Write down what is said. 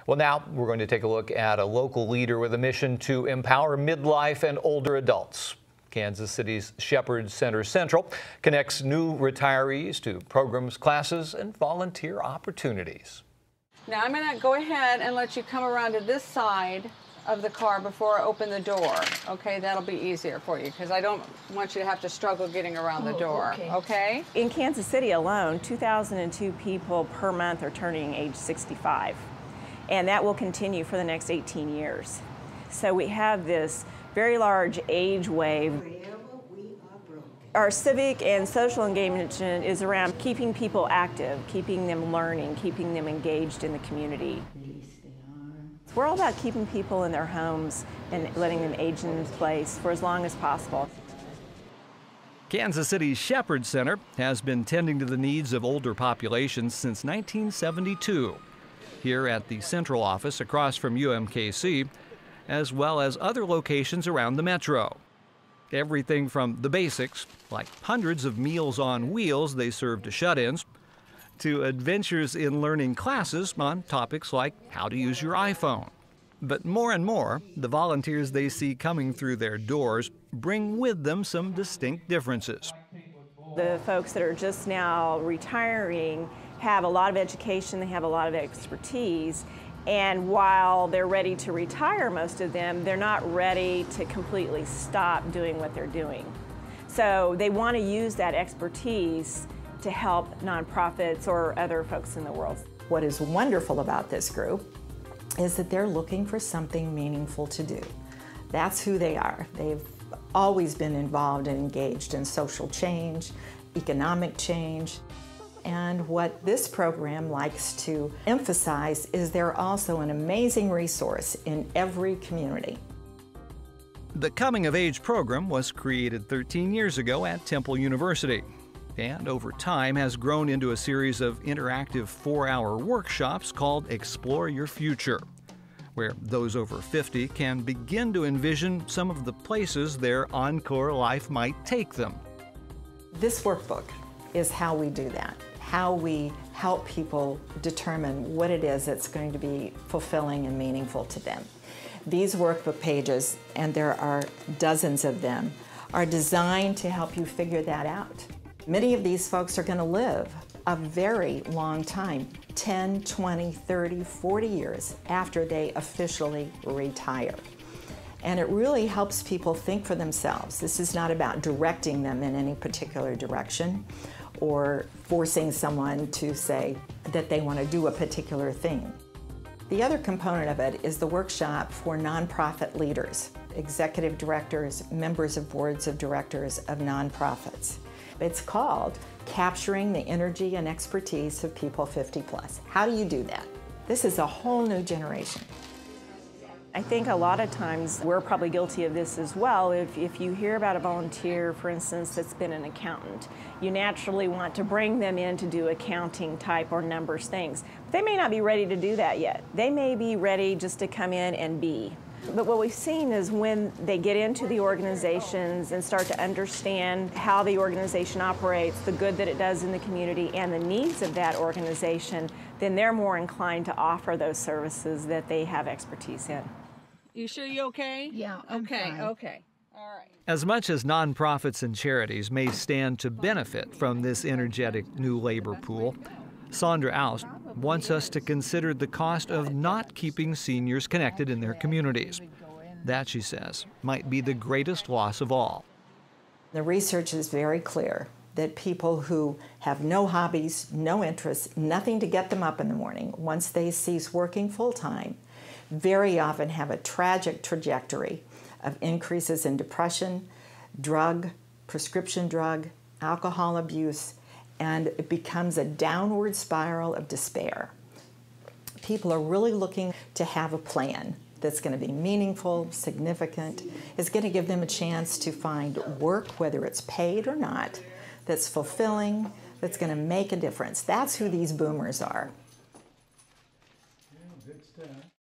Well, now we're going to take a look at a local leader with a mission to empower midlife and older adults. Kansas City's Shepherd Center Central connects new retirees to programs, classes, and volunteer opportunities. Now I'm going to go ahead and let you come around to this side of the car before I open the door. Okay, that'll be easier for you because I don't want you to have to struggle getting around the door. Okay? In Kansas City alone, 2,002 people per month are turning age 65. And that will continue for the next 18 years. So we have this very large age wave. Our civic and social engagement is around keeping people active, keeping them learning, keeping them engaged in the community. We're all about keeping people in their homes and letting them age in place for as long as possible. Kansas City's Shepherd Center has been tending to the needs of older populations since 1972. Here at the central office across from UMKC, as well as other locations around the metro. Everything from the basics, like hundreds of Meals on Wheels they serve to shut-ins, to adventures in learning classes on topics like how to use your iPhone. But more and more, the volunteers they see coming through their doors bring with them some distinct differences. The folks that are just now retiring have a lot of education, they have a lot of expertise, and while they're ready to retire, most of them, they're not ready to completely stop doing what they're doing. So they want to use that expertise to help nonprofits or other folks in the world. What is wonderful about this group is that they're looking for something meaningful to do. That's who they are. They've always been involved and engaged in social change, economic change. And what this program likes to emphasize is they're also an amazing resource in every community. The Coming of Age program was created 13 years ago at Temple University, and over time has grown into a series of interactive 4-hour workshops called Explore Your Future, where those over 50 can begin to envision some of the places their encore life might take them. This workbook is how we do that, how we help people determine what it is that's going to be fulfilling and meaningful to them. These workbook pages, and there are dozens of them, are designed to help you figure that out. Many of these folks are going to live a very long time, 10, 20, 30, 40 years after they officially retire. And it really helps people think for themselves. This is not about directing them in any particular direction or forcing someone to say that they want to do a particular thing. The other component of it is the workshop for nonprofit leaders, executive directors, members of boards of directors of nonprofits. It's called Capturing the Energy and Expertise of People 50 Plus. How do you do that? This is a whole new generation. I think a lot of times we're probably guilty of this as well. If you hear about a volunteer, for instance, that's been an accountant, you naturally want to bring them in to do accounting type or numbers things. But they may not be ready to do that yet. They may be ready just to come in and be. But what we've seen is when they get into the organizations and start to understand how the organization operates, the good that it does in the community, and the needs of that organization, then they're more inclined to offer those services that they have expertise in. You sure you okay? Yeah, okay, okay. All right. As much as nonprofits and charities may stand to benefit from this energetic new labor pool, Sandra Aust wants us to consider the cost of not keeping seniors connected in their communities. That, she says, might be the greatest loss of all. The research is very clear that people who have no hobbies, no interests, nothing to get them up in the morning, once they cease working full-time, very often have a tragic trajectory of increases in depression, prescription drug, alcohol abuse, and it becomes a downward spiral of despair. People are really looking to have a plan that's going to be meaningful, significant, is going to give them a chance to find work, whether it's paid or not, that's fulfilling, that's going to make a difference. That's who these boomers are. Yeah, good stuff.